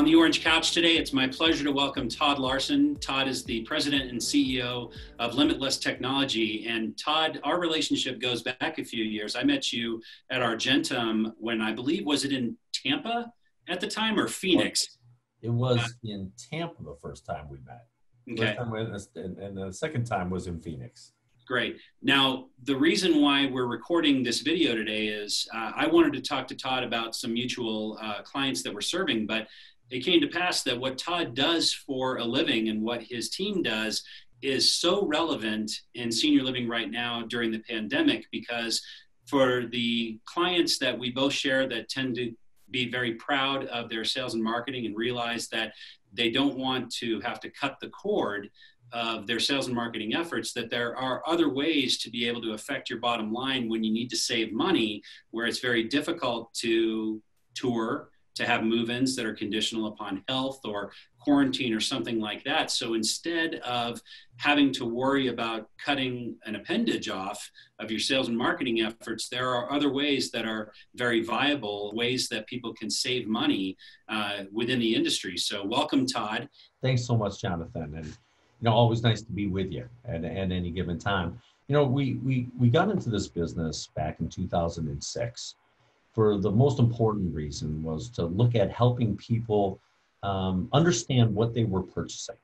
the orange couch today, it's my pleasure to welcome Todd Larson. Todd is the president and CEO of Limitless Technology. And Todd, our relationship goes back a few years. I met you at Argentum when I believe, was it in Tampa at the time or Phoenix? It was in Tampa the first time we met. Okay. And the second time was in Phoenix. Great. Now, the reason why we're recording this video today is I wanted to talk to Todd about some mutual clients that we're serving, but it came to pass that what Todd does for a living and what his team does is so relevant in senior living right now during the pandemic, because for the clients that we both share that tend to be very proud of their sales and marketing and realize that they don't want to have to cut the cord of their sales and marketing efforts, that there are other ways to be able to affect your bottom line when you need to save money, where it's very difficult to tour, to have move-ins that are conditional upon health or quarantine or something like that. So instead of having to worry about cutting an appendage off of your sales and marketing efforts, there are other ways that are very viable, ways that people can save money within the industry. So welcome, Todd. Thanks so much, Jonathan. And always nice to be with you at any given time. We got into this business back in 2006. For the most important reason was to look at helping people understand what they were purchasing.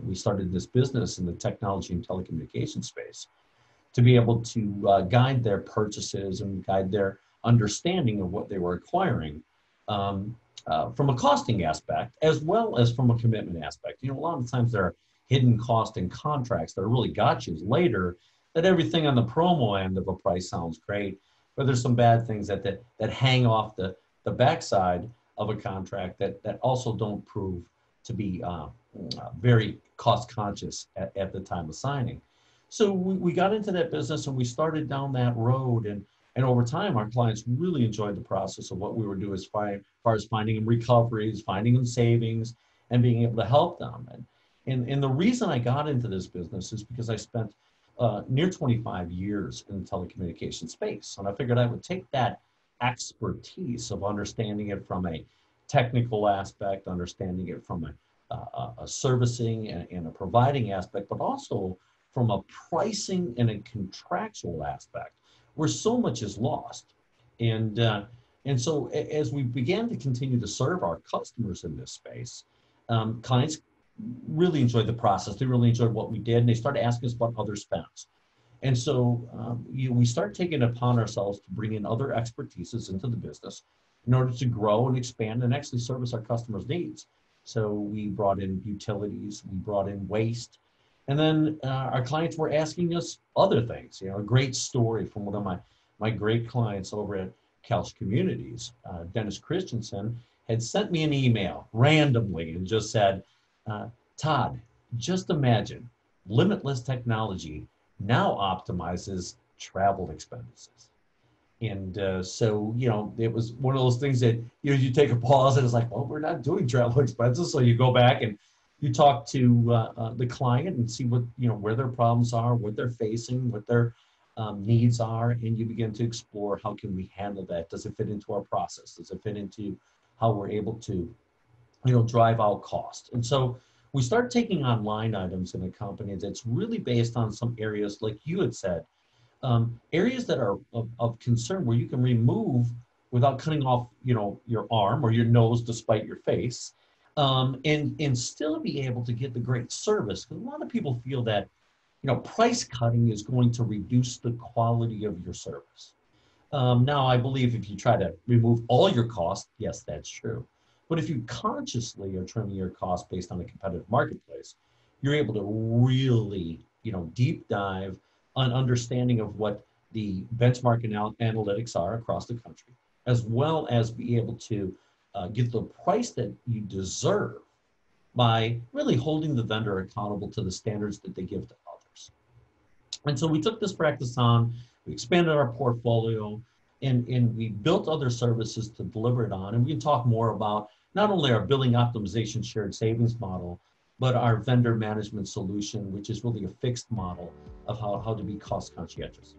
We started this business in the technology and telecommunications space to be able to guide their purchases and guide their understanding of what they were acquiring from a costing aspect, as well as from a commitment aspect. A lot of times there are hidden cost in contracts that are really gotchas later, that everything on the promo end of a price sounds great, but there's some bad things that hang off the backside of a contract that also don't prove to be very cost conscious at the time of signing. So we got into that business and we started down that road, and over time our clients really enjoyed the process of what we were doing as far as finding them recoveries, finding them savings, and being able to help them. And the reason I got into this business is because I spent near 25 years in the telecommunications space. And I figured I would take that expertise of understanding it from a technical aspect, understanding it from a servicing and a providing aspect, but also from a pricing and a contractual aspect, where so much is lost. And so as we began to continue to serve our customers in this space, clients really enjoyed the process. They really enjoyed what we did, and they started asking us about other spends. And so we started taking it upon ourselves to bring in other expertises into the business in order to grow and expand and actually service our customers' needs. So we brought in utilities, we brought in waste, and then our clients were asking us other things. A great story from one of my great clients over at Couch Communities, Dennis Christensen, had sent me an email randomly and just said, Todd, just imagine, Limitless Technology now optimizes travel expenses. And so, it was one of those things that, you take a pause and it's like, well, we're not doing travel expenses. So you go back and you talk to the client and see what, where their problems are, what they're facing, what their needs are. And you begin to explore, how can we handle that? Does it fit into our process? Does it fit into how we're able to drive out cost? And so we start taking on line items in a company that's really based on some areas, like you had said, areas that are of concern, where you can remove without cutting off, your arm or your nose despite your face, and still be able to get the great service. Because a lot of people feel that, price cutting is going to reduce the quality of your service. Now, I believe if you try to remove all your costs, yes, that's true. But if you consciously are trimming your costs based on a competitive marketplace, you're able to really, deep dive on understanding of what the benchmark analytics are across the country, as well as be able to get the price that you deserve by really holding the vendor accountable to the standards that they give to others. And so we took this practice on, we expanded our portfolio, and we built other services to deliver it on. And we can talk more about not only our billing optimization shared savings model, but our vendor management solution, which is really a fixed model of how to be cost conscientious.